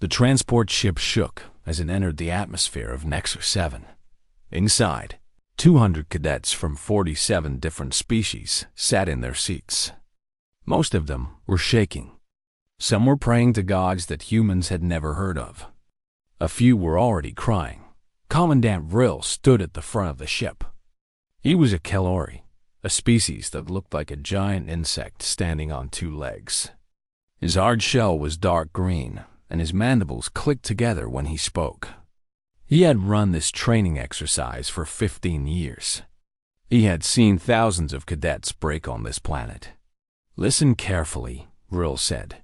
The transport ship shook as it entered the atmosphere of Nexus 7. Inside, 200 cadets from 47 different species sat in their seats. Most of them were shaking. Some were praying to gods that humans had never heard of. A few were already crying. Commandant Vril stood at the front of the ship. He was a Kelori, a species that looked like a giant insect standing on two legs. His hard shell was dark green, and his mandibles clicked together when he spoke. He had run this training exercise for 15 years. He had seen thousands of cadets break on this planet. "Listen carefully," Vril said.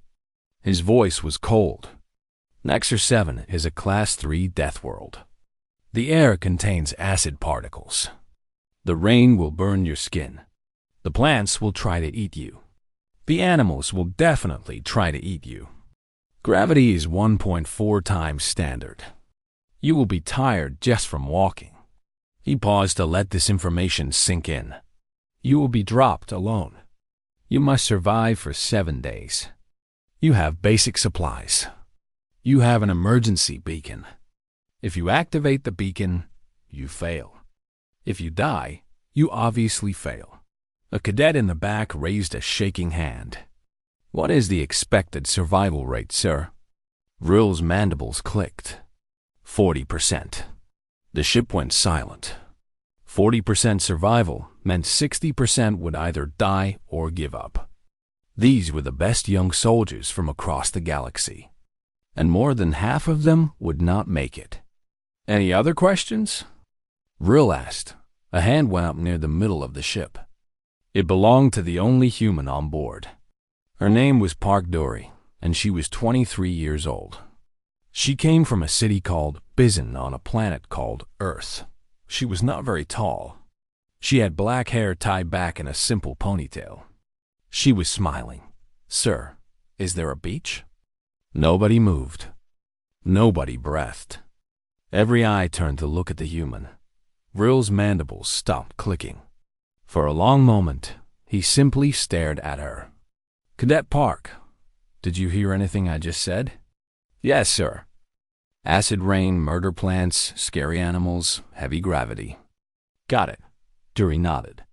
His voice was cold. "Nexus 7 is a Class 3 Deathworld. The air contains acid particles. The rain will burn your skin. The plants will try to eat you. The animals will definitely try to eat you. Gravity is 1.4 times standard. You will be tired just from walking." He paused to let this information sink in. "You will be dropped alone. You must survive for 7 days. You have basic supplies. You have an emergency beacon. If you activate the beacon, you fail. If you die, you obviously fail." A cadet in the back raised a shaking hand. "What is the expected survival rate, sir?" Vril's mandibles clicked. 40%. The ship went silent. 40% survival meant 60% would either die or give up. These were the best young soldiers from across the galaxy, and more than half of them would not make it. "Any other questions?" Vril asked. A hand went up near the middle of the ship. It belonged to the only human on board. Her name was Park Dory, and she was 23 years old. She came from a city called Bizon on a planet called Earth. She was not very tall. She had black hair tied back in a simple ponytail. She was smiling. "Sir, is there a beach?" Nobody moved. Nobody breathed. Every eye turned to look at the human. Vril's mandibles stopped clicking. For a long moment, he simply stared at her. "Cadet Park, did you hear anything I just said?" "Yes, sir." "Acid rain, murder plants, scary animals, heavy gravity." "Got it." Dury nodded.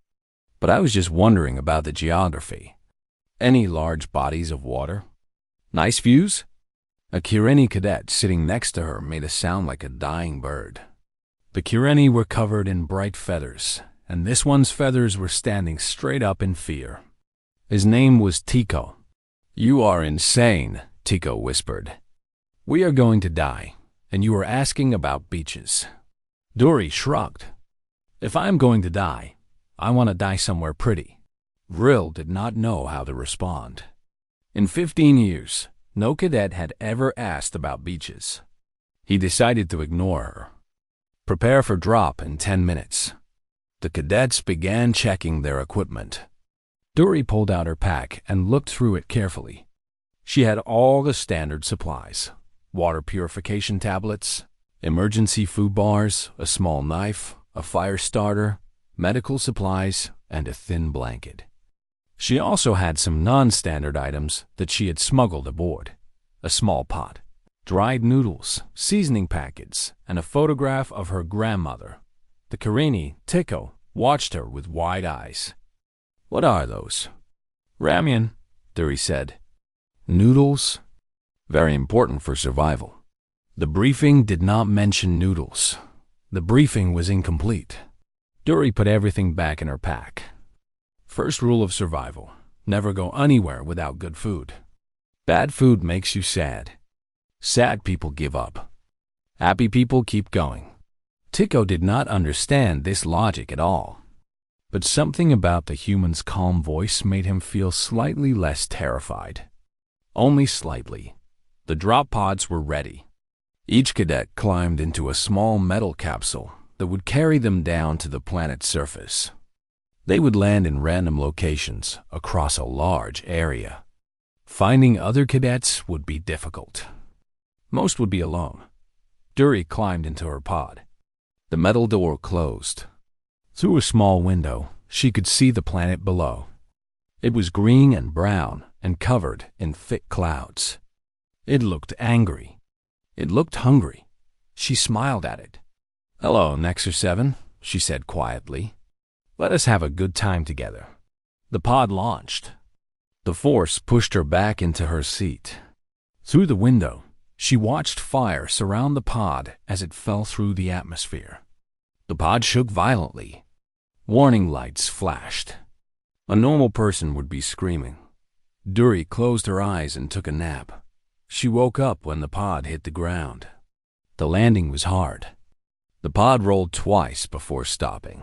"But I was just wondering about the geography. Any large bodies of water? Nice views?" A Kireni cadet sitting next to her made a sound like a dying bird. The Kireni were covered in bright feathers, and this one's feathers were standing straight up in fear. His name was Tico. "You are insane," Tico whispered. "We are going to die, and you are asking about beaches." Dory shrugged. "If I am going to die, I want to die somewhere pretty." Vril did not know how to respond. In 15 years, no cadet had ever asked about beaches. He decided to ignore her. "Prepare for drop in 10 minutes." The cadets began checking their equipment. Dory pulled out her pack and looked through it carefully. She had all the standard supplies: water purification tablets, emergency food bars, a small knife, a fire starter, medical supplies, and a thin blanket. She also had some non-standard items that she had smuggled aboard: a small pot, dried noodles, seasoning packets, and a photograph of her grandmother. The Kireni, Tico, watched her with wide eyes. "What are those?" "Ramen," Dory said. "Noodles?" "Very important for survival." The briefing did not mention noodles. The briefing was incomplete. Dory put everything back in her pack. First rule of survival: never go anywhere without good food. Bad food makes you sad. Sad people give up. Happy people keep going. Tico did not understand this logic at all. But something about the human's calm voice made him feel slightly less terrified. Only slightly. The drop pods were ready. Each cadet climbed into a small metal capsule that would carry them down to the planet's surface. They would land in random locations across a large area. Finding other cadets would be difficult. Most would be alone. Dory climbed into her pod. The metal door closed. Through a small window, she could see the planet below. It was green and brown and covered in thick clouds. It looked angry. It looked hungry. She smiled at it. "Hello, Nexus 7, she said quietly. "Let us have a good time together." The pod launched. The force pushed her back into her seat. Through the window, she watched fire surround the pod as it fell through the atmosphere. The pod shook violently. Warning lights flashed. A normal person would be screaming. Duri closed her eyes and took a nap. She woke up when the pod hit the ground. The landing was hard. The pod rolled twice before stopping.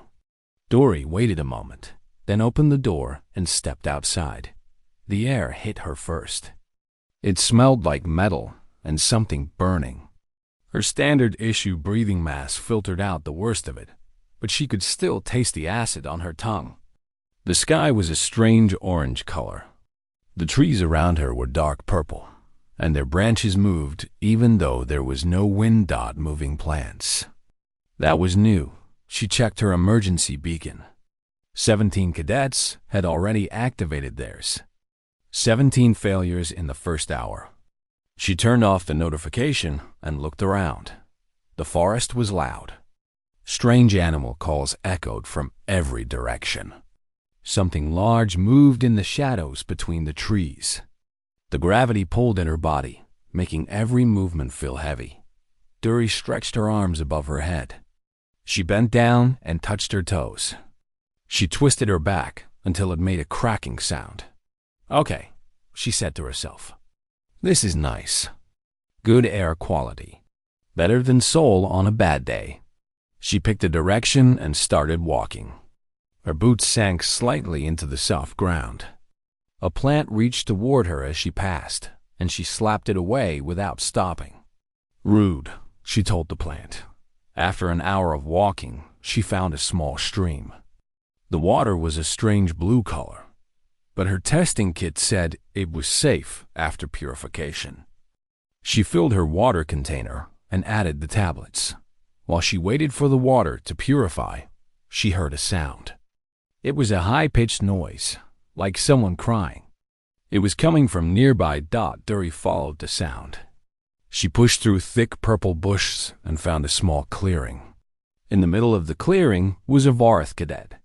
Duri waited a moment, then opened the door and stepped outside. The air hit her first. It smelled like metal and something burning. Her standard issue breathing mask filtered out the worst of it, but she could still taste the acid on her tongue. The sky was a strange orange color. The trees around her were dark purple, and their branches moved even though there was no wind dot moving plants. That was new. She checked her emergency beacon. 17 cadets had already activated theirs. 17 failures in the first hour. She turned off the notification and looked around. The forest was loud. Strange animal calls echoed from every direction. Something large moved in the shadows between the trees. The gravity pulled at her body, making every movement feel heavy. Duri stretched her arms above her head. She bent down and touched her toes. She twisted her back until it made a cracking sound. "Okay," she said to herself. "This is nice. Good air quality. Better than Seoul on a bad day." She picked a direction and started walking. Her boots sank slightly into the soft ground. A plant reached toward her as she passed, and she slapped it away without stopping. "Rude," she told the plant. After an hour of walking, she found a small stream. The water was a strange blue color, but her testing kit said it was safe after purification. She filled her water container and added the tablets. While she waited for the water to purify, she heard a sound. It was a high-pitched noise, like someone crying. It was coming from nearby. Duri followed the sound. She pushed through thick purple bushes and found a small clearing. In the middle of the clearing was a Varth cadet.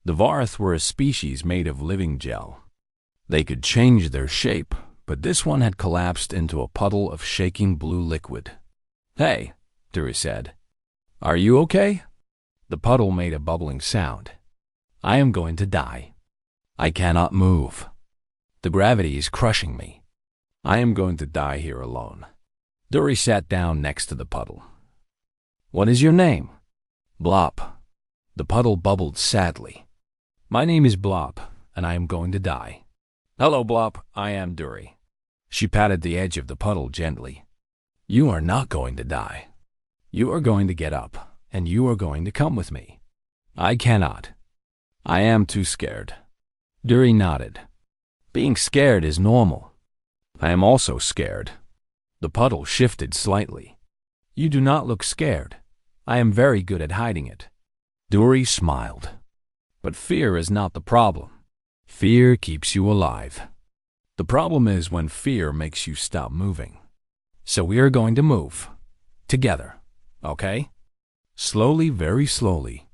The Varth were a species made of living gel. They could change their shape, but this one had collapsed into a puddle of shaking blue liquid. "Hey," Duri said. "Are you okay?" The puddle made a bubbling sound. "I am going to die. I cannot move. The gravity is crushing me. I am going to die here alone." Duri sat down next to the puddle. "What is your name?" "Blop." The puddle bubbled sadly. "My name is Blop, and I am going to die." "Hello, Blop. I am Duri." She patted the edge of the puddle gently. "You are not going to die. You are going to get up, and you are going to come with me." "I cannot. I am too scared." Duri nodded. "Being scared is normal. I am also scared." The puddle shifted slightly. "You do not look scared. I am very good at hiding it." Duri smiled. "But fear is not the problem. Fear keeps you alive. The problem is when fear makes you stop moving. So we are going to move. Together. Okay?" Slowly, very slowly,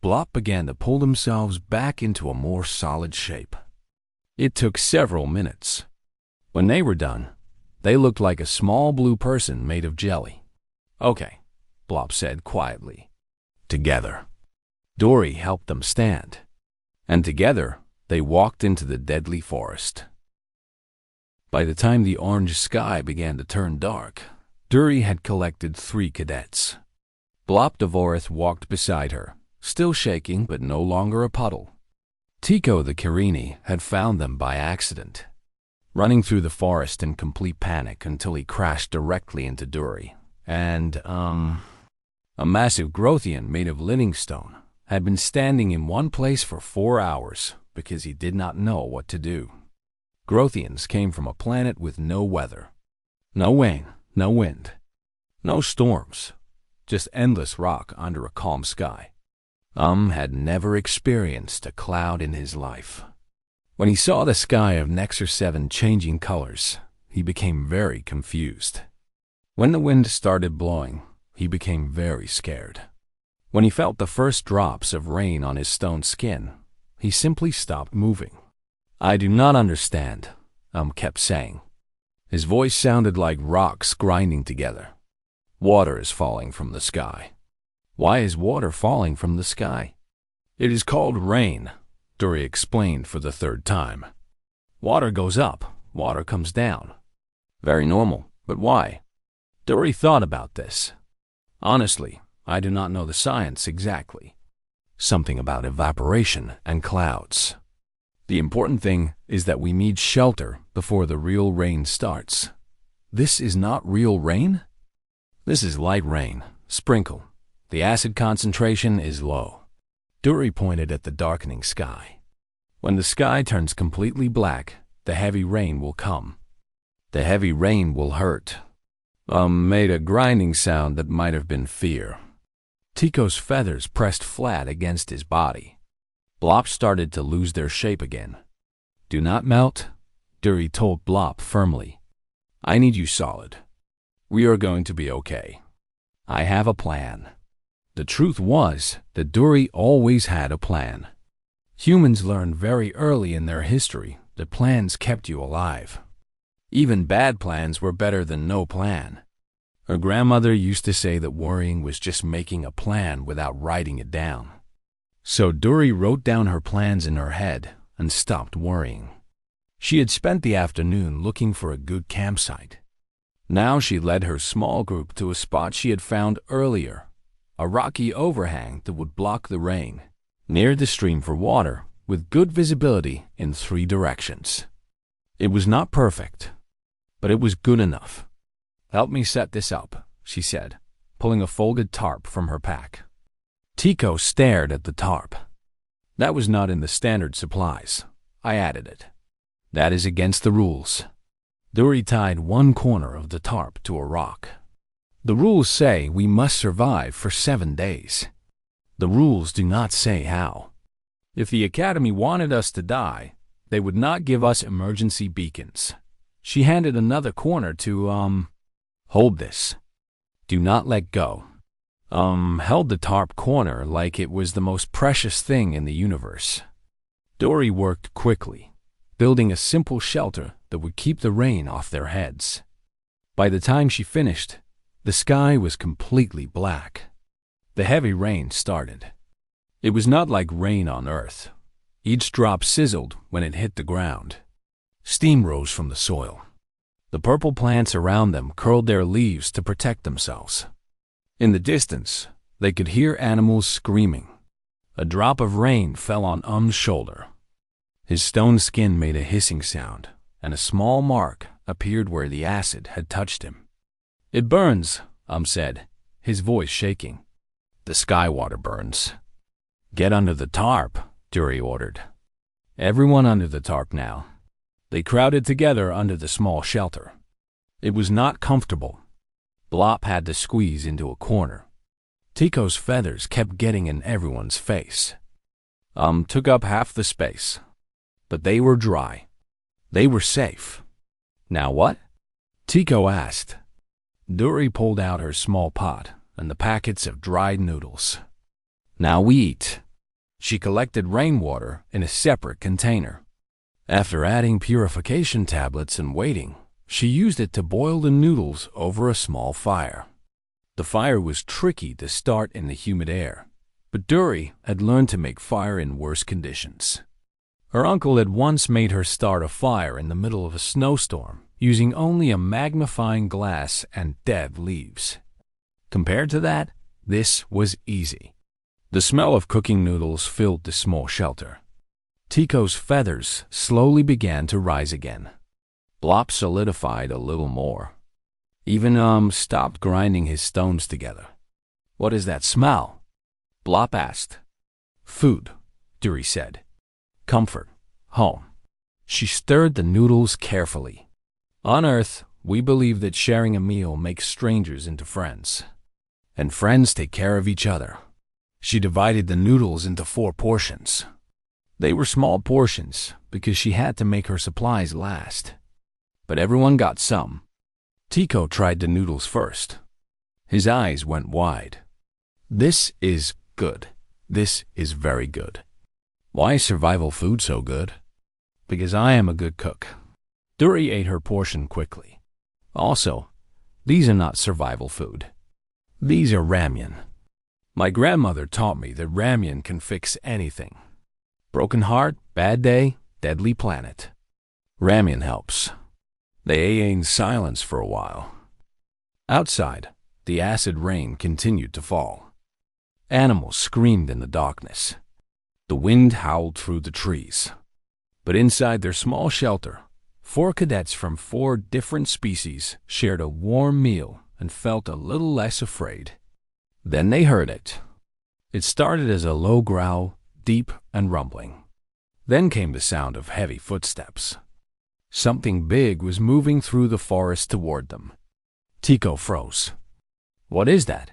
Blop began to pull themselves back into a more solid shape. It took several minutes. When they were done, they looked like a small blue person made of jelly. "Okay," Blop said quietly. "Together." Duri helped them stand, and together they walked into the deadly forest. By the time the orange sky began to turn dark, Duri had collected 3 cadets. Blop Devorith walked beside her, still shaking but no longer a puddle. Tico the Carini had found them by accident, running through the forest in complete panic until he crashed directly into Duri. And, a massive Grothian made of living stone had been standing in one place for 4 hours because he did not know what to do. Grothians came from a planet with no weather. No rain, no wind, no storms, just endless rock under a calm sky. Had never experienced a cloud in his life. When he saw the sky of Nexus 7 changing colors, he became very confused. When the wind started blowing, he became very scared. When he felt the first drops of rain on his stone skin, he simply stopped moving. "I do not understand," kept saying. His voice sounded like rocks grinding together. "Water is falling from the sky." "Why is water falling from the sky?" "It is called rain," Dory explained for the third time. "Water goes up, water comes down." "Very normal, but why?" Dory thought about this. "Honestly, I do not know the science exactly. Something about evaporation and clouds. The important thing is that we need shelter before the real rain starts." "This is not real rain?" "This is light rain, sprinkle. The acid concentration is low." Dory pointed at the darkening sky. "When the sky turns completely black, the heavy rain will come. The heavy rain will hurt." Made a grinding sound that might have been fear. Tico's feathers pressed flat against his body. Blop started to lose their shape again. "Do not melt," Dory told Blop firmly. "I need you solid. We are going to be okay. I have a plan." The truth was that Dory always had a plan. Humans learned very early in their history that plans kept you alive. Even bad plans were better than no plan. Her grandmother used to say that worrying was just making a plan without writing it down. So Dory wrote down her plans in her head and stopped worrying. She had spent the afternoon looking for a good campsite. Now she led her small group to a spot she had found earlier, a rocky overhang that would block the rain, near the stream for water, with good visibility in 3 directions. It was not perfect, but it was good enough. "Help me set this up," she said, pulling a folded tarp from her pack. Tico stared at the tarp. "That was not in the standard supplies. I added it. That is against the rules." Dory tied one corner of the tarp to a rock. "The rules say we must survive for 7 days. The rules do not say how. If the Academy wanted us to die, they would not give us emergency beacons." She handed another corner to, "Hold this. Do not let go." Held the tarp corner like it was the most precious thing in the universe. Dory worked quickly, building a simple shelter that would keep the rain off their heads. By the time she finished, the sky was completely black. The heavy rain started. It was not like rain on Earth. Each drop sizzled when it hit the ground. Steam rose from the soil. The purple plants around them curled their leaves to protect themselves. In the distance, they could hear animals screaming. A drop of rain fell on shoulder. His stone skin made a hissing sound, and a small mark appeared where the acid had touched him. "It burns," said, his voice shaking. "The sky water burns." "Get under the tarp," Dory ordered. Everyone under the tarp now. They crowded together under the small shelter. It was not comfortable. Blop had to squeeze into a corner. Tico's feathers kept getting in everyone's face. Took up half the space. But they were dry. They were safe. "Now what?" Tico asked. Dory pulled out her small pot and the packets of dried noodles. "Now we eat." She collected rainwater in a separate container. After adding purification tablets and waiting, she used it to boil the noodles over a small fire. The fire was tricky to start in the humid air, but Dory had learned to make fire in worse conditions. Her uncle had once made her start a fire in the middle of a snowstorm using only a magnifying glass and dead leaves. Compared to that, this was easy. The smell of cooking noodles filled the small shelter. Tico's feathers slowly began to rise again. Blop solidified a little more. Even stopped grinding his stones together. "What is that smell?" Blop asked. "Food," Dory said. "Comfort, home." She stirred the noodles carefully. "On Earth, we believe that sharing a meal makes strangers into friends. And friends take care of each other." She divided the noodles into 4 portions. They were small portions because she had to make her supplies last. But everyone got some. Tico tried the noodles first. His eyes went wide. This is good. This is very good. Why is survival food so good? Because I am a good cook. Duri ate her portion quickly. Also, these are not survival food. These are ramen. My grandmother taught me that ramen can fix anything. Broken heart, bad day, deadly planet. Ramen helps. They ate in silence for a while. Outside, the acid rain continued to fall. Animals screamed in the darkness. The wind howled through the trees. But inside their small shelter, 4 cadets from 4 different species shared a warm meal and felt a little less afraid. Then they heard it. It started as a low growl, deep and rumbling. Then came the sound of heavy footsteps. Something big was moving through the forest toward them. Tico froze. What is that?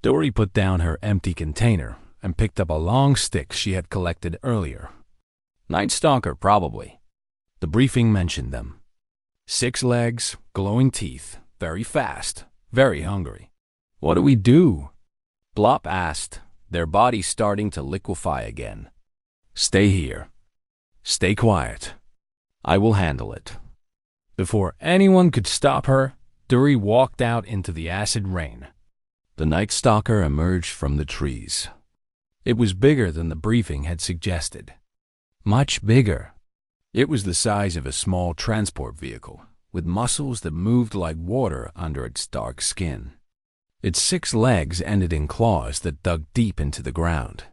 Dori put down her empty container and picked up a long stick she had collected earlier. Night Stalker, probably. The briefing mentioned them. 6 legs, glowing teeth, very fast, very hungry. What do we do? Blop asked, their bodies starting to liquefy again. Stay here. Stay quiet. I will handle it. Before anyone could stop her, Duri walked out into the acid rain. The Night Stalker emerged from the trees. It was bigger than the briefing had suggested. Much bigger. It was the size of a small transport vehicle, with muscles that moved like water under its dark skin. Its 6 legs ended in claws that dug deep into the ground.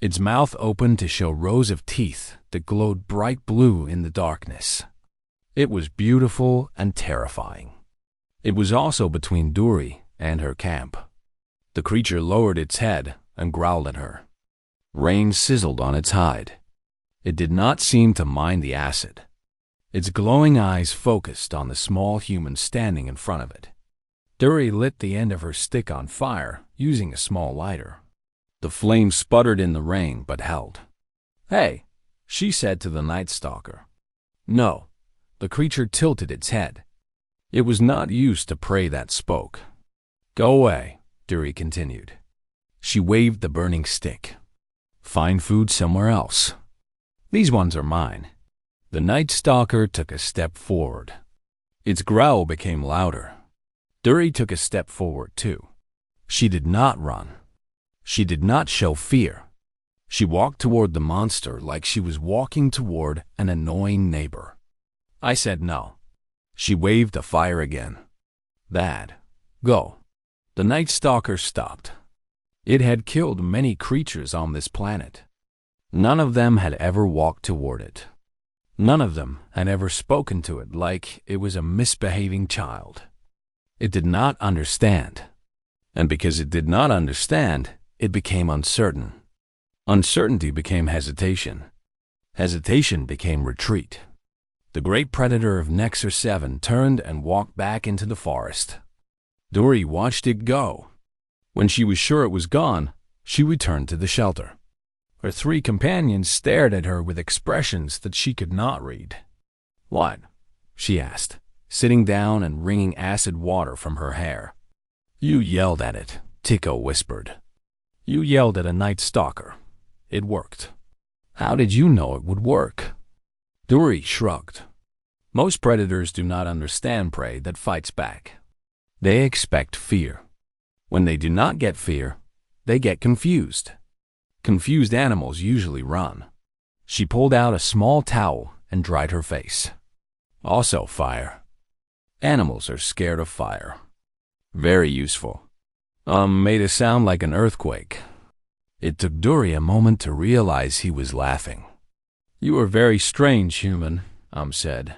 Its mouth opened to show rows of teeth that glowed bright blue in the darkness. It was beautiful and terrifying. It was also between Duri and her camp. The creature lowered its head and growled at her. Rain sizzled on its hide. It did not seem to mind the acid. Its glowing eyes focused on the small human standing in front of it. Duri lit the end of her stick on fire using a small lighter. The flame sputtered in the rain but held. Hey, she said to the Night Stalker. No, the creature tilted its head. It was not used to prey that spoke. Go away, Duri continued. She waved the burning stick. Find food somewhere else. These ones are mine. The Night Stalker took a step forward. Its growl became louder. Duri took a step forward too. She did not run. She did not show fear. She walked toward the monster like she was walking toward an annoying neighbor. I said no. She waved the fire again. Dad, go. The Night Stalker stopped. It had killed many creatures on this planet. None of them had ever walked toward it. None of them had ever spoken to it like it was a misbehaving child. It did not understand. And because it did not understand, it became uncertain. Uncertainty became hesitation. Hesitation became retreat. The great predator of Nexus 7 turned and walked back into the forest. Duri watched it go. When she was sure it was gone, she returned to the shelter. Her 3 companions stared at her with expressions that she could not read. What? She asked, sitting down and wringing acid water from her hair. You yelled at it, Tico whispered. You yelled at a Night Stalker. It worked. How did you know it would work? Duri shrugged. Most predators do not understand prey that fights back. They expect fear. When they do not get fear, they get confused. Confused animals usually run. She pulled out a small towel and dried her face. Also fire. Animals are scared of fire. Very useful. Made a sound like an earthquake. It took Duri a moment to realize he was laughing. You are very strange, human, said.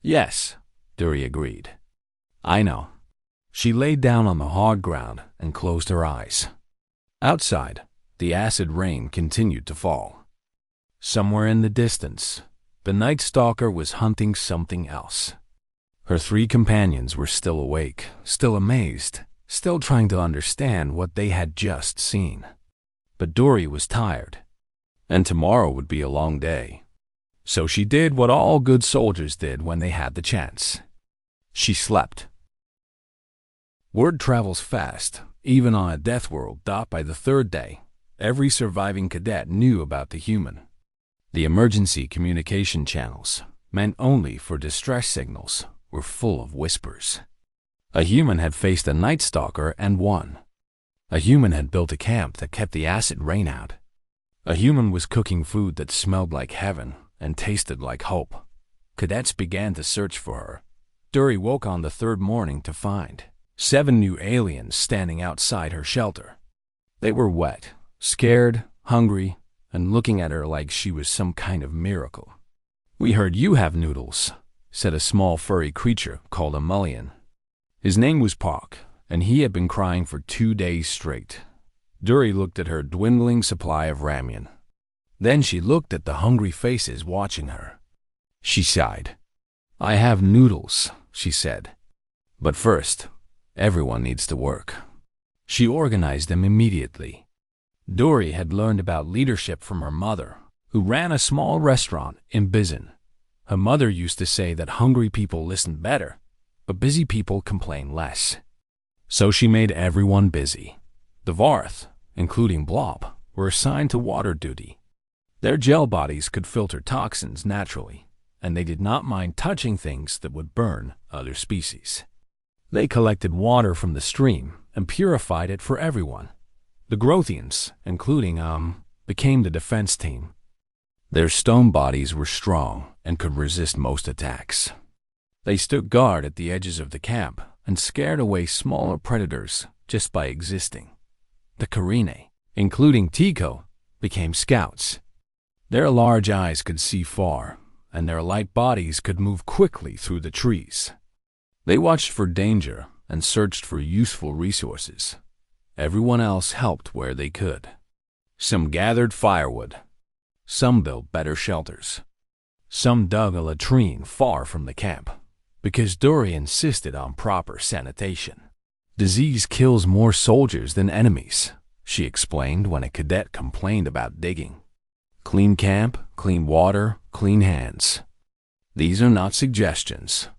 Yes, Duri agreed. I know. She laid down on the hard ground and closed her eyes. Outside, the acid rain continued to fall. Somewhere in the distance, the Night Stalker was hunting something else. Her 3 companions were still awake, still amazed, still trying to understand what they had just seen. But Duri was tired, and tomorrow would be a long day. So she did what all good soldiers did when they had the chance. She slept, Word travels fast, even on a Deathworld. By the third day, every surviving cadet knew about the human. The emergency communication channels, meant only for distress signals, were full of whispers. A human had faced a Night Stalker and won. A human had built a camp that kept the acid rain out. A human was cooking food that smelled like heaven and tasted like hope. Cadets began to search for her. Dury woke on the third morning to find 7 new aliens standing outside her shelter. They were wet, scared, hungry, and looking at her like she was some kind of miracle. "We heard you have noodles," said a small furry creature called a mullion. His name was Park, and he had been crying for 2 days straight. Dury looked at her dwindling supply of ramen. Then she looked at the hungry faces watching her. She sighed. "I have noodles," she said. "But first, everyone needs to work." She organized them immediately. Dury had learned about leadership from her mother, who ran a small restaurant in Bizen. Her mother used to say that hungry people listen better, but busy people complain less. So she made everyone busy. The Varth, including Blob, were assigned to water duty. Their gel bodies could filter toxins naturally, and they did not mind touching things that would burn other species. They collected water from the stream and purified it for everyone. The Grothians, including became the defense team. Their stone bodies were strong and could resist most attacks. They stood guard at the edges of the camp and scared away smaller predators just by existing. The Karine, including Tico, became scouts. Their large eyes could see far, and their light bodies could move quickly through the trees. They watched for danger and searched for useful resources. Everyone else helped where they could. Some gathered firewood. Some built better shelters. Some dug a latrine far from the camp, because Dury insisted on proper sanitation. "Disease kills more soldiers than enemies," she explained when a cadet complained about digging. "Clean camp, clean water, clean hands. These are not suggestions."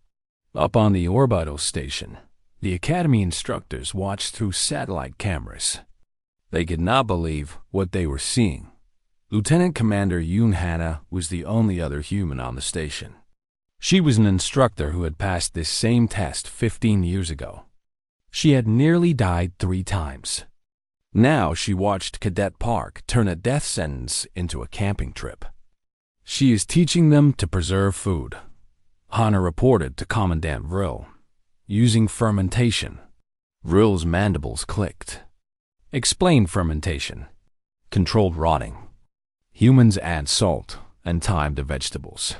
Up on the orbital station, the Academy instructors watched through satellite cameras. They could not believe what they were seeing. Lieutenant Commander Yoon Hana was the only other human on the station. She was an instructor who had passed this same test 15 years ago. She had nearly died 3 times. Now she watched Cadet Park turn a death sentence into a camping trip. "She is teaching them to preserve food," Hana reported to Commandant Vril. "Using fermentation." Vril's mandibles clicked. "Explain fermentation." "Controlled rotting. Humans add salt and thyme to vegetables.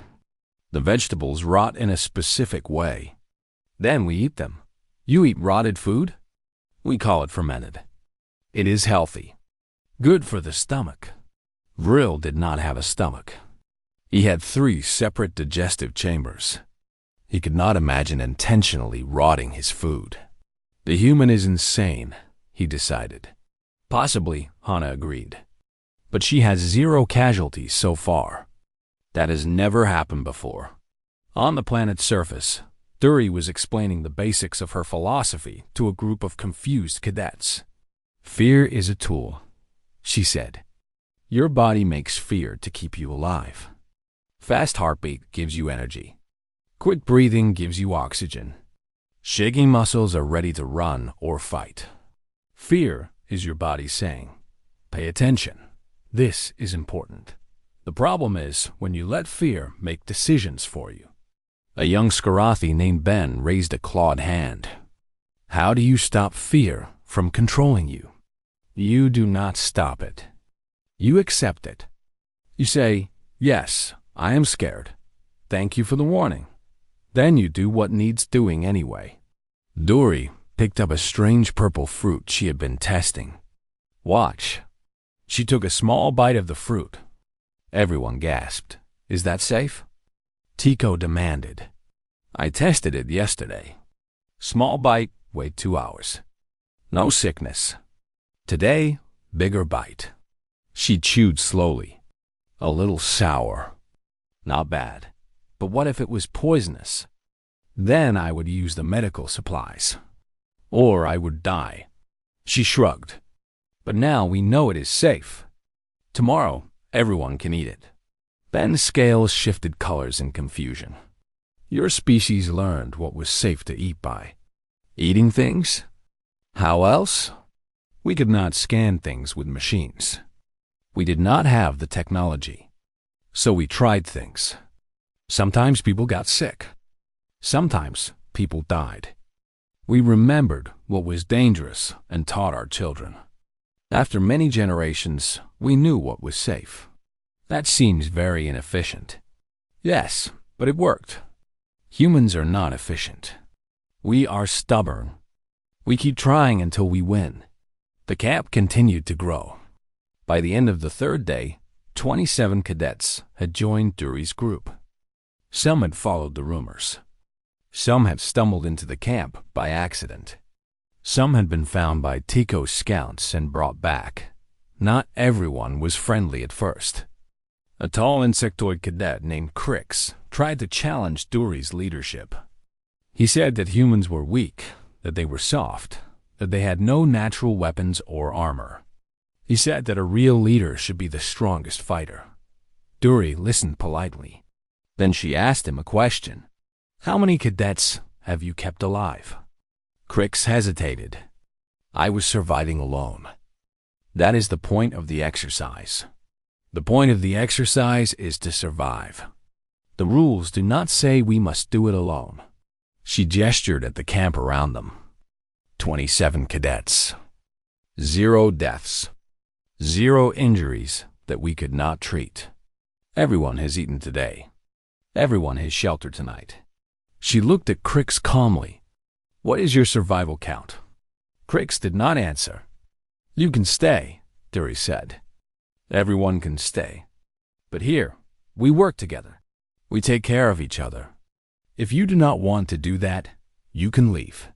The vegetables rot in a specific way. Then we eat them. You eat rotted food? We call it fermented. It is healthy. Good for the stomach." Vril did not have a stomach. He had 3 separate digestive chambers. He could not imagine intentionally rotting his food. "The human is insane," he decided. "Possibly," Hana agreed. "But she has 0 casualties so far. That has never happened before." On the planet's surface, Dury was explaining the basics of her philosophy to a group of confused cadets. "Fear is a tool," she said. "Your body makes fear to keep you alive. Fast heartbeat gives you energy. Quick breathing gives you oxygen. Shaking muscles are ready to run or fight. Fear is your body saying, 'Pay attention. This is important.' The problem is when you let fear make decisions for you." A young Skarathi named Ben raised a clawed hand. "How do you stop fear from controlling you?" "You do not stop it. You accept it. You say, 'Yes, I am scared. Thank you for the warning.' Then you do what needs doing anyway." Dury picked up a strange purple fruit she had been testing. "Watch." She took a small bite of the fruit. Everyone gasped. "Is that safe?" Tico demanded. "I tested it yesterday. Small bite, wait 2 hours. No sickness. Today, bigger bite." She chewed slowly. "A little sour. Not bad. But what if it was poisonous? Then I would use the medical supplies." or I would die. She shrugged. But now we know it is safe. Tomorrow, everyone can eat it. Ben's scales shifted colors in confusion. Your species learned what was safe to eat by. Eating things? How else? We could not scan things with machines. We did not have the technology. So we tried things. Sometimes people got sick. Sometimes people died. We remembered what was dangerous and taught our children. After many generations, we knew what was safe. That seems very inefficient. Yes, but it worked. Humans are not efficient. We are stubborn. We keep trying until we win. The camp continued to grow. By the end of the third day, 27 cadets had joined Dury's group. Some had followed the rumors. Some had stumbled into the camp by accident. Some had been found by Tico's scouts and brought back. Not everyone was friendly at first. A tall insectoid cadet named Crix tried to challenge Dury's leadership. He said that humans were weak, that they were soft, that they had no natural weapons or armor. He said that a real leader should be the strongest fighter. Dury listened politely. Then she asked him a question. How many cadets have you kept alive? Crix hesitated. I was surviving alone. That is the point of the exercise. The point of the exercise is to survive. The rules do not say we must do it alone. She gestured at the camp around them. 27 cadets. 0 deaths. 0 injuries that we could not treat. Everyone has eaten today. Everyone has sheltered tonight. She looked at Crix calmly. What is your survival count? Crix did not answer. You can stay, Dury said. Everyone can stay. But here, we work together. We take care of each other. If you do not want to do that, you can leave.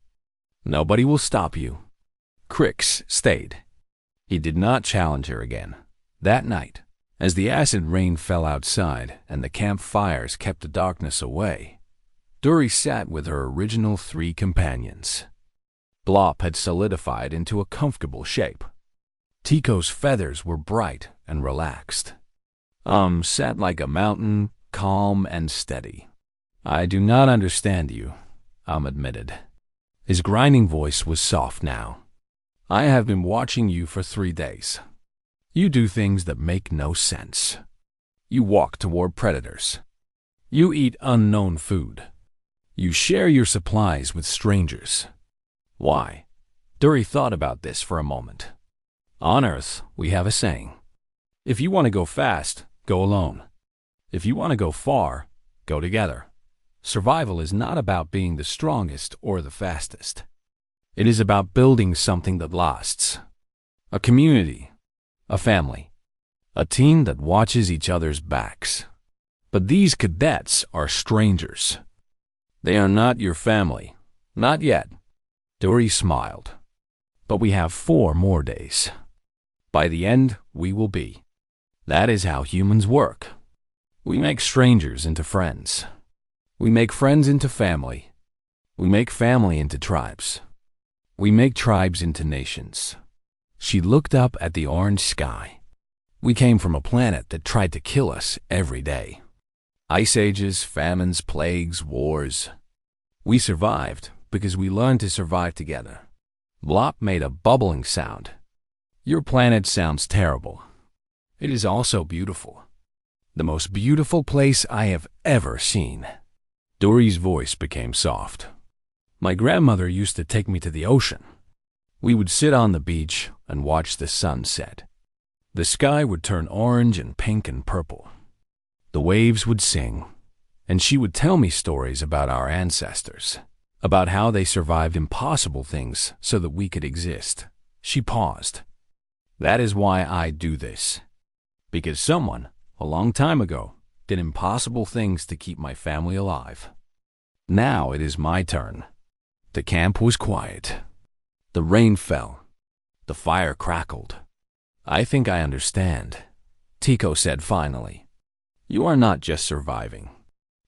Nobody will stop you. Crix stayed. He did not challenge her again. That night, as the acid rain fell outside and the campfires kept the darkness away, Dury sat with her original 3 companions. Blop had solidified into a comfortable shape. Tico's feathers were bright and relaxed. Sat like a mountain, calm and steady. I do not understand you, admitted. His grinding voice was soft now. I have been watching you for 3 days. You do things that make no sense. You walk toward predators. You eat unknown food. You share your supplies with strangers. Why? Dury thought about this for a moment. On Earth, we have a saying. If you want to go fast, go alone. If you want to go far, go together. Survival is not about being the strongest or the fastest. It is about building something that lasts. A community, a family, a team that watches each other's backs. But these cadets are strangers. They are not your family. Not yet. Dury smiled. But we have 4 more days. By the end, we will be. That is how humans work. We make strangers into friends. We make friends into family. We make family into tribes. We make tribes into nations. She looked up at the orange sky. We came from a planet that tried to kill us every day. Ice ages, famines, plagues, wars. We survived because we learned to survive together. Blop made a bubbling sound. Your planet sounds terrible. It is also beautiful. The most beautiful place I have ever seen. Dury's voice became soft. My grandmother used to take me to the ocean. We would sit on the beach and watch the sun set. The sky would turn orange and pink and purple. The waves would sing, and she would tell me stories about our ancestors, about how they survived impossible things so that we could exist. She paused. That is why I do this. Because someone, a long time ago, did impossible things to keep my family alive. Now it is my turn. The camp was quiet. The rain fell. The fire crackled. I think I understand, Tico said finally. You are not just surviving.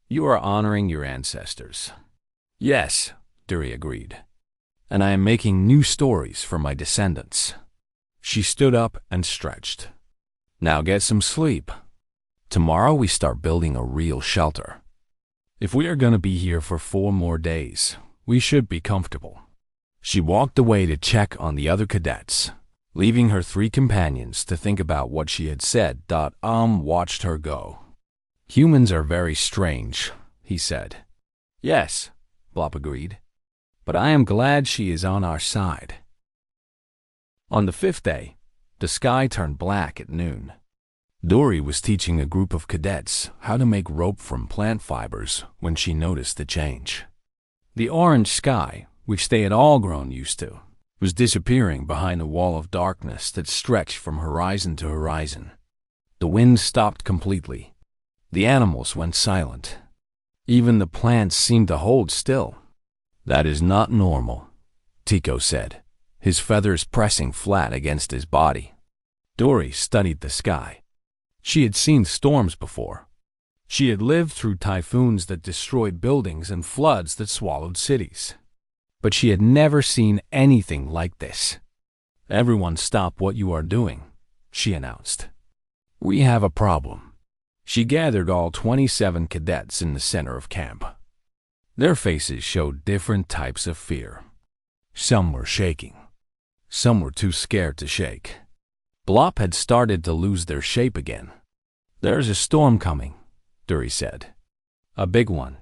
You are honoring your ancestors. Yes, Dury agreed. and I am making new stories for my descendants." She stood up and stretched. "Now get some sleep. Tomorrow we start building a real shelter. If we are going to be here for 4 more days, we should be comfortable." She walked away to check on the other cadets, leaving her 3 companions to think about what she had said. Watched her go. "Humans are very strange," he said. "Yes," Blop agreed, "but I am glad she is on our side." On the 5th day, the sky turned black at noon. Dory was teaching a group of cadets how to make rope from plant fibers when she noticed the change. The orange sky, which they had all grown used to, was disappearing behind a wall of darkness that stretched from horizon to horizon. The wind stopped completely. The animals went silent. Even the plants seemed to hold still. "That is not normal," Tico said, his feathers pressing flat against his body. Dory studied the sky. She had seen storms before. She had lived through typhoons that destroyed buildings and floods that swallowed cities. But she had never seen anything like this. "Everyone stop what you are doing," she announced. "We have a problem." She gathered all 27 cadets in the center of camp. Their faces showed different types of fear. Some were shaking. Some were too scared to shake. Blop had started to lose their shape again. "There's a storm coming," Dury said. "A big one.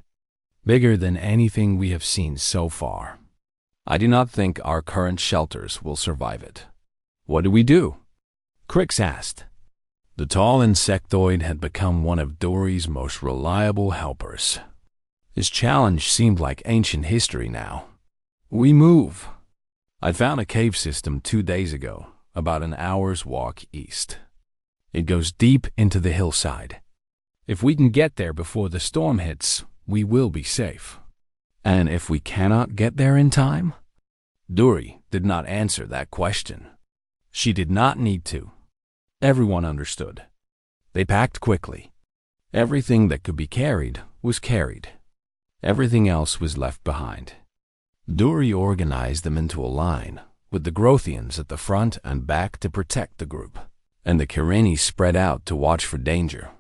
Bigger than anything we have seen so far. I do not think our current shelters will survive it." "What do we do?" Crix asked. The tall insectoid had become one of Dory's most reliable helpers. His challenge seemed like ancient history now. "We move. I found a cave system 2 days ago, about an hour's walk east. It goes deep into the hillside. If we can get there before the storm hits, we will be safe." "And if we cannot get there in time?" Dory did not answer that question. She did not need to. Everyone understood. They packed quickly. Everything that could be carried was carried. Everything else was left behind. Dory organized them into a line, with the Grothians at the front and back to protect the group, and the Trainees spread out to watch for danger.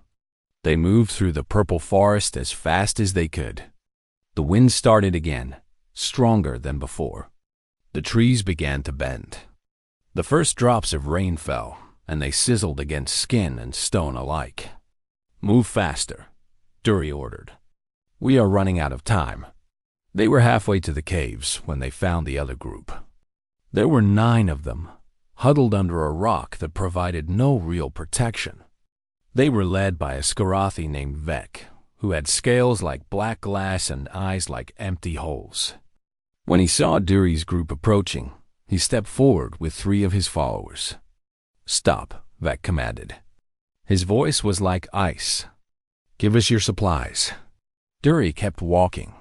They moved through the purple forest as fast as they could. The wind started again, stronger than before. The trees began to bend. The first drops of rain fell, and they sizzled against skin and stone alike. "Move faster," Dury ordered. "We are running out of time." They were halfway to the caves when they found the other group. There were 9 of them, huddled under a rock that provided no real protection. They were led by a Skarathi named Vek, who had scales like black glass and eyes like empty holes. When he saw Dury's group approaching, he stepped forward with 3 of his followers. "Stop," Vek commanded. His voice was like ice. "Give us your supplies." Dury kept walking.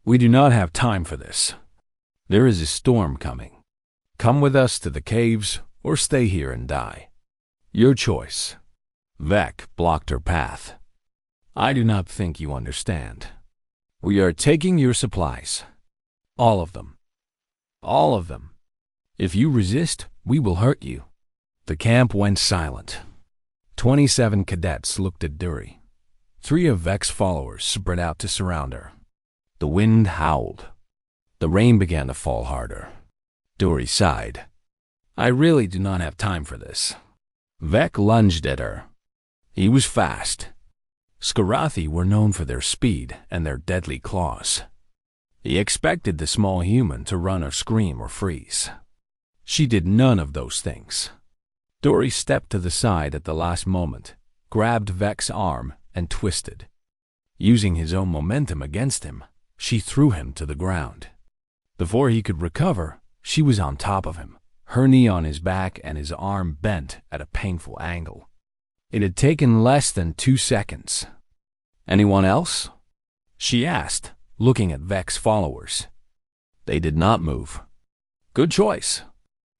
"We do not have time for this. There is a storm coming. Come with us to the caves or stay here and die. Your choice." Vek blocked her path. "I do not think you understand. We are taking your supplies. All of them. All of them. If you resist, we will hurt you." The camp went silent. 27 cadets looked at Dury. 3 of Vek's followers spread out to surround her. The wind howled. The rain began to fall harder. Dury sighed. "I really do not have time for this." Vek lunged at her. He was fast. Skarathi were known for their speed and their deadly claws. He expected the small human to run or scream or freeze. She did none of those things. Dury stepped to the side at the last moment, grabbed Vek's arm, and twisted. Using his own momentum against him, she threw him to the ground. Before he could recover, she was on top of him, her knee on his back and his arm bent at a painful angle. It had taken less than 2 seconds. "Anyone else?" she asked, looking at Vek's followers. They did not move. "Good choice."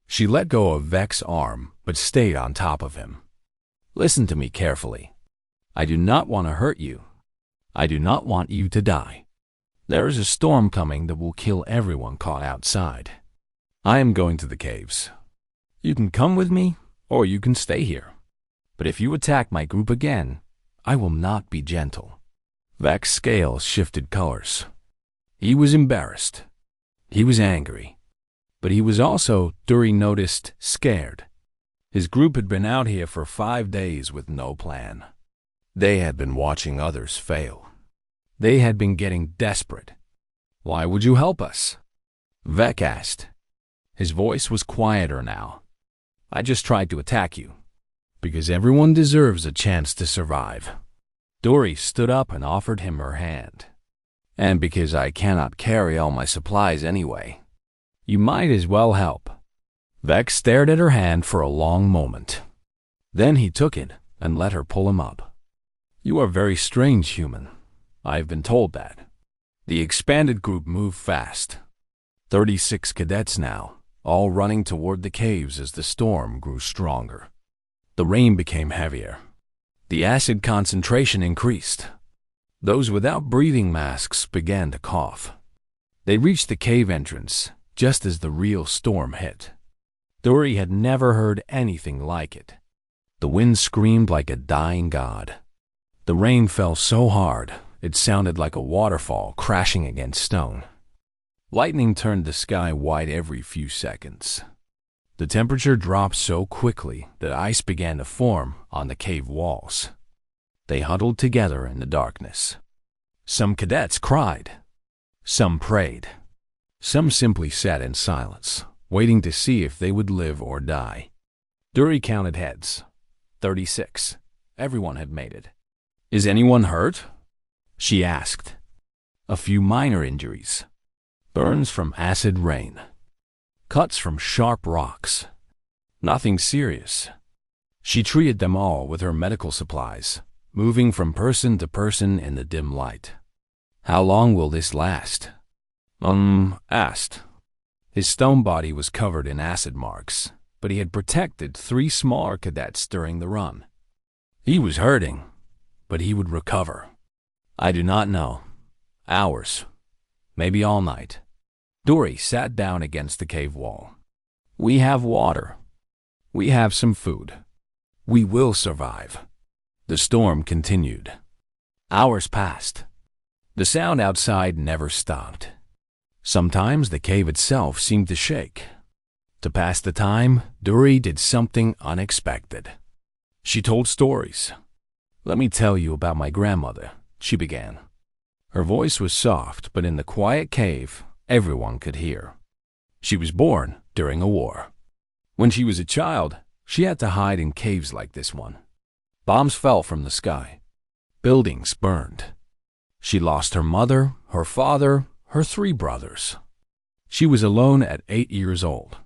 She let go of Vek's arm, but stayed on top of him. "Listen to me carefully. I do not want to hurt you. I do not want you to die. There is a storm coming that will kill everyone caught outside. I am going to the caves. You can come with me, or you can stay here. But if you attack my group again, I will not be gentle." Vex's scales shifted colors. He was embarrassed. He was angry. But he was also, Dury noticed, scared. His group had been out here for 5 days with no plan. They had been watching others fail. They had been getting desperate. "Why would you help us?" Vex asked. His voice was quieter now. "I just tried to attack you, because everyone deserves a chance to survive." Dury stood up and offered him her hand. "And because I cannot carry all my supplies anyway, you might as well help." Vex stared at her hand for a long moment. Then he took it and let her pull him up. "You are very strange, human. I have been told that." The expanded group moved fast. 36 cadets now, all running toward the caves as the storm grew stronger. The rain became heavier. The acid concentration increased. Those without breathing masks began to cough. They reached the cave entrance just as the real storm hit. Dury had never heard anything like it. The wind screamed like a dying god. The rain fell so hard, it sounded like a waterfall crashing against stone. Lightning turned the sky white every few seconds. The temperature dropped so quickly that ice began to form on the cave walls. They huddled together in the darkness. Some cadets cried. Some prayed. Some simply sat in silence, waiting to see if they would live or die. Dury counted heads. 36. Everyone had made it. "Is anyone hurt?" she asked. "A few minor injuries. Burns from acid rain. Cuts from sharp rocks. Nothing serious." She treated them all with her medical supplies, moving from person to person in the dim light. "How long will this last?" Asked. His stone body was covered in acid marks, but he had protected 3 smaller cadets during the run. He was hurting, but he would recover. "I do not know. Hours. Maybe all night." Dury sat down against the cave wall. "We have water. We have some food. We will survive." The storm continued. Hours passed. The sound outside never stopped. Sometimes the cave itself seemed to shake. To pass the time, Dury did something unexpected. She told stories. "Let me tell you about my grandmother," she began. Her voice was soft, but in the quiet cave, everyone could hear. She was born during a war. When she was a child, she had to hide in caves like this one. Bombs fell from the sky. Buildings burned. She lost her mother, her father, her 3 brothers. She was alone at 8 years old.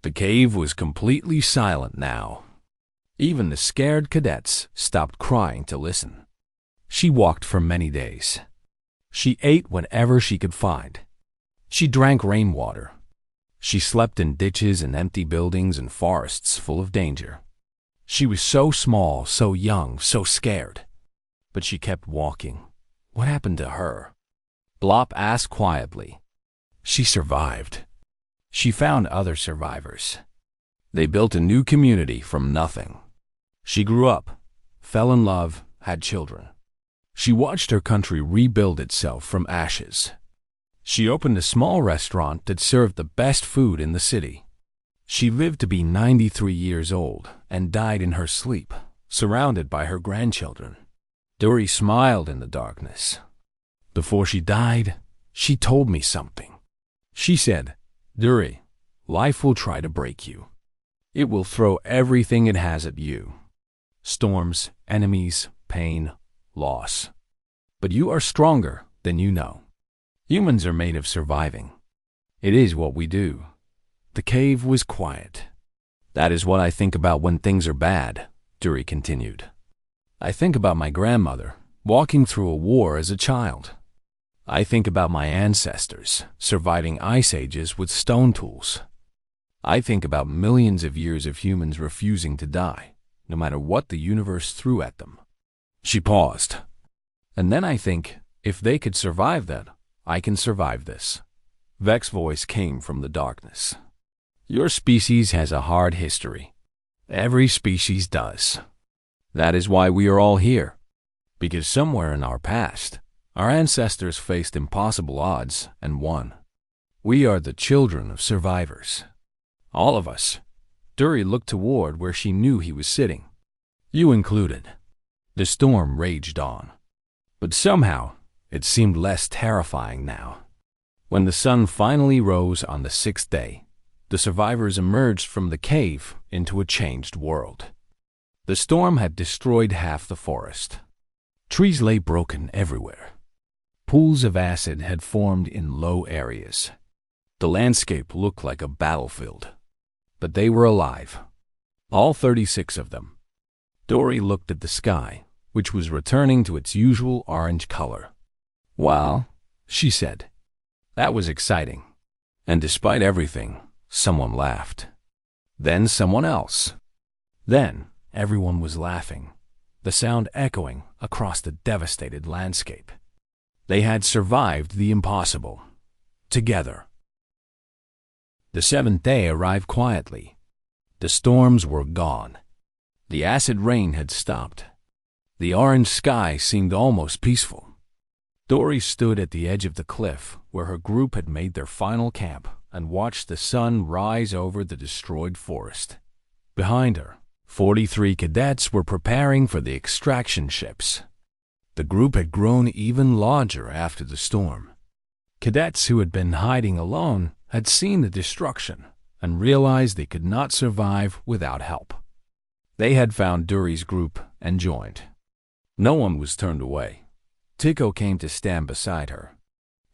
The cave was completely silent now. Even the scared cadets stopped crying to listen. She walked for many days. She ate whatever she could find. She drank rainwater. She slept in ditches and empty buildings and forests full of danger. She was so small, so young, so scared. But she kept walking. What happened to her? Blop asked quietly. She survived. She found other survivors. They built a new community from nothing. She grew up, fell in love, had children. She watched her country rebuild itself from ashes. She opened a small restaurant that served the best food in the city. She lived to be 93 years old and died in her sleep, surrounded by her grandchildren. Dury smiled in the darkness. Before she died, she told me something. She said, "Dury, life will try to break you. It will throw everything it has at you. Storms, enemies, pain, loss. But you are stronger than you know. Humans are made of surviving. It is what we do." The cave was quiet. "That is what I think about when things are bad," Dury continued. "I think about my grandmother, walking through a war as a child. I think about my ancestors, surviving ice ages with stone tools. I think about millions of years of humans refusing to die, no matter what the universe threw at them." She paused. "And then I think, if they could survive that, I can survive this." Vex's voice came from the darkness. Your species has a hard history. Every species does. That is why we are all here. Because somewhere in our past, our ancestors faced impossible odds and won. We are the children of survivors. All of us. Dury looked toward where she knew he was sitting. You included. The storm raged on. But somehow, it seemed less terrifying now. When the sun finally rose on the 6th day, the survivors emerged from the cave into a changed world. The storm had destroyed half the forest. Trees lay broken everywhere. Pools of acid had formed in low areas. The landscape looked like a battlefield. But they were alive. All 36 of them. Dory looked at the sky, which was returning to its usual orange color. "Well," she said, "that was exciting." And despite everything, someone laughed. Then someone else. Then everyone was laughing, the sound echoing across the devastated landscape. They had survived the impossible. Together. The 7th day arrived quietly. The storms were gone. The acid rain had stopped. The orange sky seemed almost peaceful. Dory stood at the edge of the cliff where her group had made their final camp and watched the sun rise over the destroyed forest. Behind her, 43 cadets were preparing for the extraction ships. The group had grown even larger after the storm. Cadets who had been hiding alone had seen the destruction and realized they could not survive without help. They had found Dury's group and joined. No one was turned away. Tycho came to stand beside her.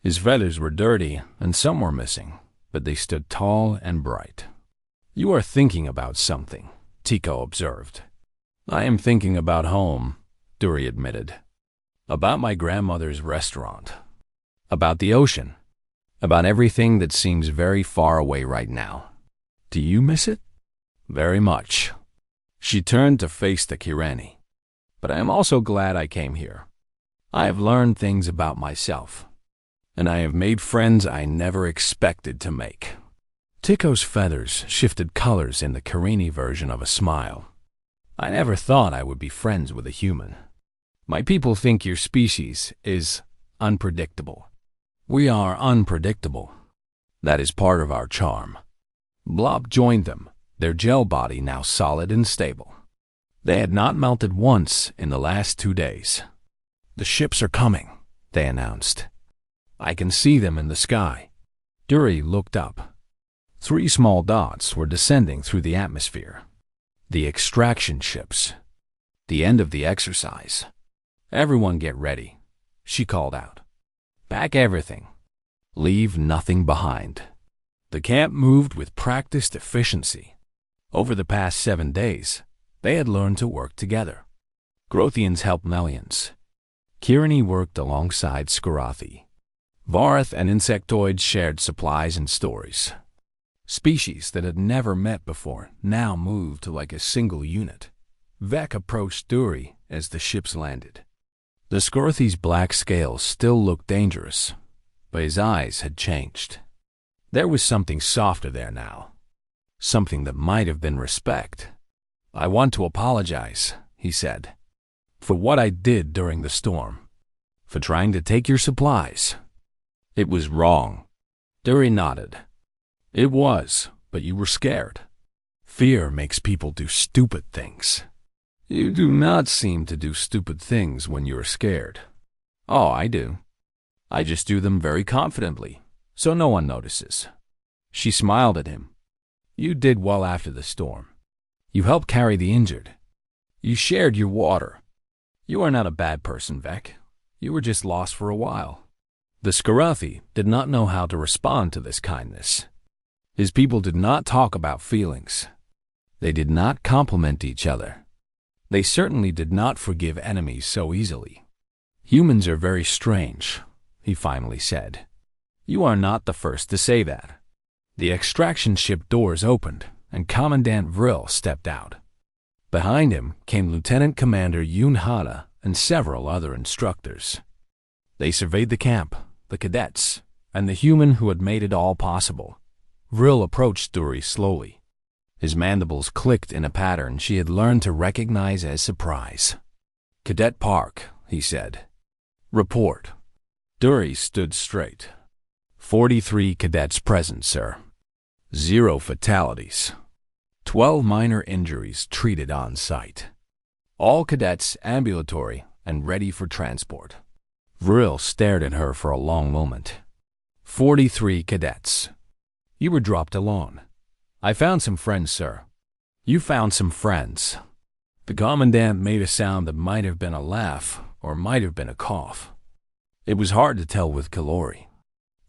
His feathers were dirty and some were missing, but they stood tall and bright. "You are thinking about something," Tycho observed. "I am thinking about home," Dury admitted. "About my grandmother's restaurant. About the ocean. About everything that seems very far away right now. Do you miss it?" "Very much." She turned to face the Kirani. "But I am also glad I came here. I have learned things about myself, and I have made friends I never expected to make." Tycho's feathers shifted colors in the Kirini version of a smile. "I never thought I would be friends with a human. My people think your species is unpredictable. We are unpredictable. That is part of our charm." Blob joined them, their gel body now solid and stable. They had not melted once in the last 2 days. "The ships are coming," they announced. "I can see them in the sky." Dury looked up. 3 small dots were descending through the atmosphere. The extraction ships. The end of the exercise. "Everyone get ready," she called out. "Pack everything. Leave nothing behind." The camp moved with practiced efficiency. Over the past 7 days, they had learned to work together. Grothians helped Melians. Kirini worked alongside Skarathi. Varth and insectoids shared supplies and stories. Species that had never met before now moved like a single unit. Vec approached Dury as the ships landed. The Skarath's black scales still looked dangerous, but his eyes had changed. There was something softer there now. Something that might have been respect. "I want to apologize," he said, "for what I did during the storm. For trying to take your supplies. It was wrong." Dury nodded. "It was, but you were scared. Fear makes people do stupid things." "You do not seem to do stupid things when you're scared." "Oh, I do. I just do them very confidently, so no one notices." She smiled at him. "You did well after the storm. You helped carry the injured. You shared your water. You are not a bad person, Vec. You were just lost for a while." The Skarathi did not know how to respond to this kindness. His people did not talk about feelings. They did not compliment each other. They certainly did not forgive enemies so easily. "Humans are very strange," he finally said. "You are not the first to say that." The extraction ship doors opened, and Commandant Vril stepped out. Behind him came Lieutenant Commander Yoon Hana and several other instructors. They surveyed the camp, the cadets, and the human who had made it all possible. Vril approached Dory slowly. His mandibles clicked in a pattern she had learned to recognize as surprise. "Cadet Park," he said. "Report." Dory stood straight. 43 cadets present, sir. 0 fatalities. 12 minor injuries treated on site. All cadets ambulatory and ready for transport. Vril stared at her for a long moment. 43 cadets. You were dropped alone. I found some friends, sir. You found some friends. The commandant made a sound that might have been a laugh or might have been a cough. It was hard to tell with Kalori.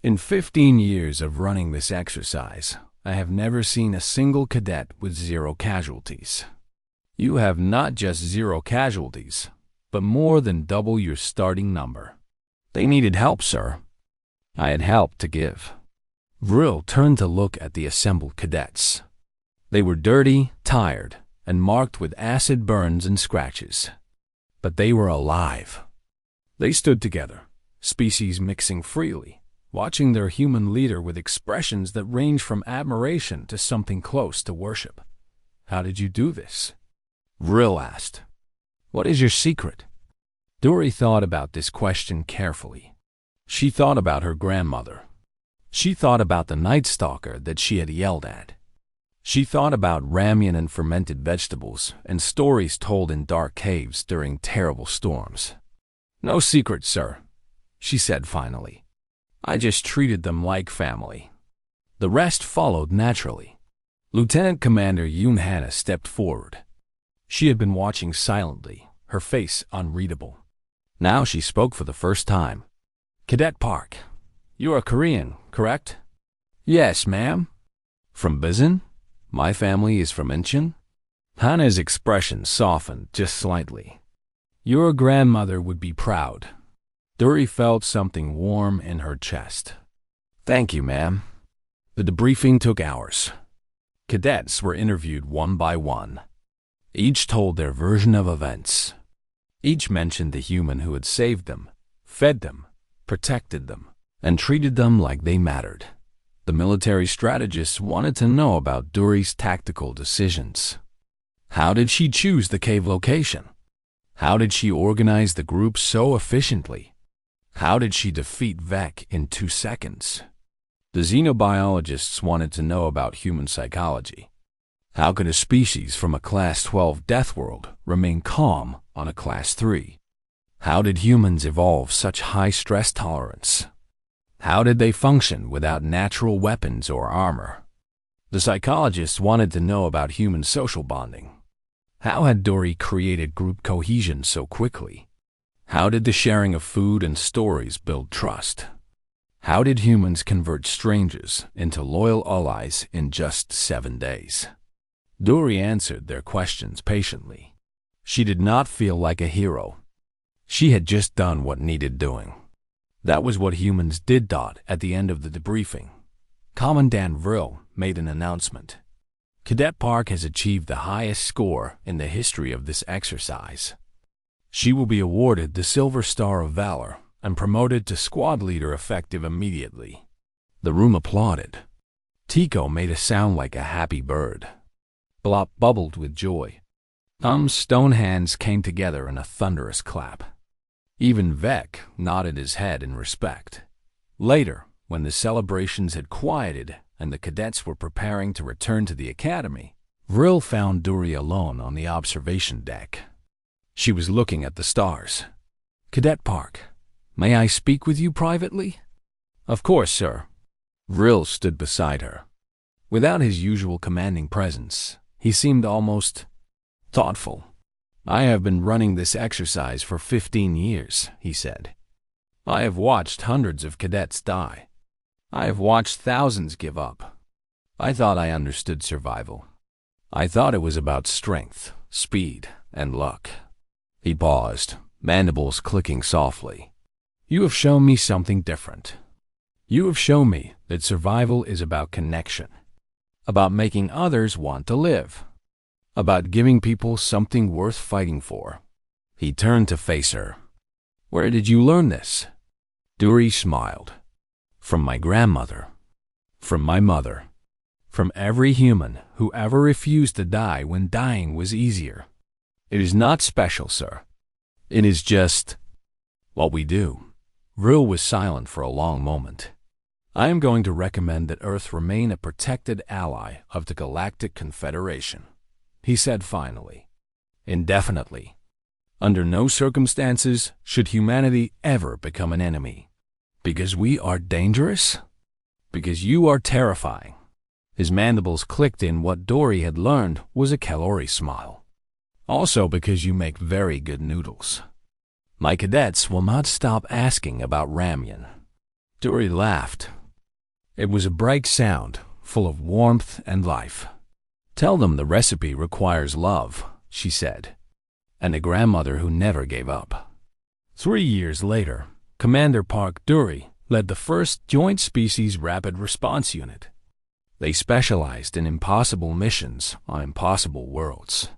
In 15 years of running this exercise, I have never seen a single cadet with 0 casualties. You have not just 0 casualties, but more than double your starting number. They needed help, sir. I had help to give. Vril turned to look at the assembled cadets. They were dirty, tired, and marked with acid burns and scratches. But they were alive. They stood together, species mixing freely, watching their human leader with expressions that ranged from admiration to something close to worship. How did you do this? Vril asked. What is your secret? Dory thought about this question carefully. She thought about her grandmother. She thought about the Night Stalker that she had yelled at. She thought about ramen and fermented vegetables and stories told in dark caves during terrible storms. No secret, sir, she said finally. I just treated them like family. The rest followed naturally. Lieutenant Commander Yoon Hannah stepped forward. She had been watching silently, her face unreadable. Now she spoke for the first time. Cadet Park, you are Korean, correct? Yes, ma'am. From Bizen? My family is from Incheon. Hannah's expression softened just slightly. Your grandmother would be proud. Dory felt something warm in her chest. Thank you, ma'am. The debriefing took hours. Cadets were interviewed one by one. Each told their version of events. Each mentioned the human who had saved them, fed them, protected them, and treated them like they mattered. The military strategists wanted to know about Dory's tactical decisions. How did she choose the cave location? How did she organize the group so efficiently? How did she defeat Vec in 2 seconds? The xenobiologists wanted to know about human psychology. How could a species from a Class 12 Deathworld remain calm on a Class 3? How did humans evolve such high stress tolerance? How did they function without natural weapons or armor? The psychologists wanted to know about human social bonding. How had Dory created group cohesion so quickly? How did the sharing of food and stories build trust? How did humans convert strangers into loyal allies in just 7 days? Dory answered their questions patiently. She did not feel like a hero. She had just done what needed doing. That was what humans did. At the end of the debriefing, Commandant Vril made an announcement. Cadet Park has achieved the highest score in the history of this exercise. She will be awarded the Silver Star of Valor and promoted to squad leader effective immediately. The room applauded. Tico made a sound like a happy bird. Blop bubbled with joy. Stone hands came together in a thunderous clap. Even Vec nodded his head in respect. Later, when the celebrations had quieted and the cadets were preparing to return to the academy, Vril found Dory alone on the observation deck. She was looking at the stars. Cadet Park, may I speak with you privately? Of course, sir. Vril stood beside her. Without his usual commanding presence, he seemed almost thoughtful. I have been running this exercise for 15 years, he said. I have watched hundreds of cadets die. I have watched thousands give up. I thought I understood survival. I thought it was about strength, speed, and luck. He paused, mandibles clicking softly. You have shown me something different. You have shown me that survival is about connection, about making others want to live, about giving people something worth fighting for. He turned to face her. Where did you learn this? Dory smiled. From my grandmother. From my mother. from every human who ever refused to die when dying was easier. It is not special, sir. It is just what we do. Vril was silent for a long moment. I am going to recommend that Earth remain a protected ally of the Galactic Confederation, he said finally. Indefinitely. Under no circumstances should humanity ever become an enemy. Because we are dangerous? Because you are terrifying. His mandibles clicked in what Dory had learned was a Kalori smile. Also because you make very good noodles. My cadets will not stop asking about ramyun. Dory laughed. It was a bright sound, full of warmth and life. Tell them the recipe requires love, she said, and a grandmother who never gave up. 3 years later, Commander Park Dury led the first Joint Species Rapid Response Unit. They specialized in impossible missions on impossible worlds.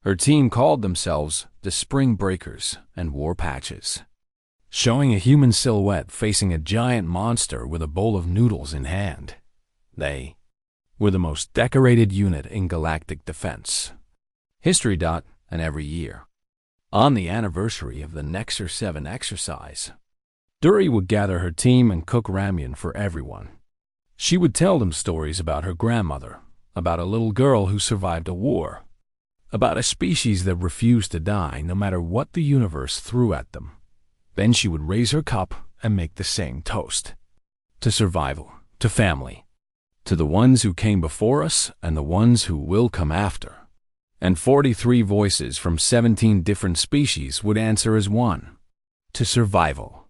Her team called themselves the Spring Breakers and War Patches, showing a human silhouette facing a giant monster with a bowl of noodles in hand. They were the most decorated unit in galactic defense. History. And every year, on the anniversary of the Nexer 7 exercise, Dury would gather her team and cook ramyun for everyone. She would tell them stories about her grandmother, about a little girl who survived a war, about a species that refused to die no matter what the universe threw at them. Then she would raise her cup and make the same toast. To survival, to family, to the ones who came before us and the ones who will come after. And 43 voices from 17 different species would answer as one. To survival,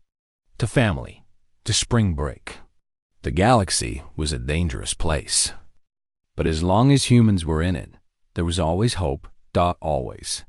to family, to spring break. The galaxy was a dangerous place. But as long as humans were in it, there was always hope. Always.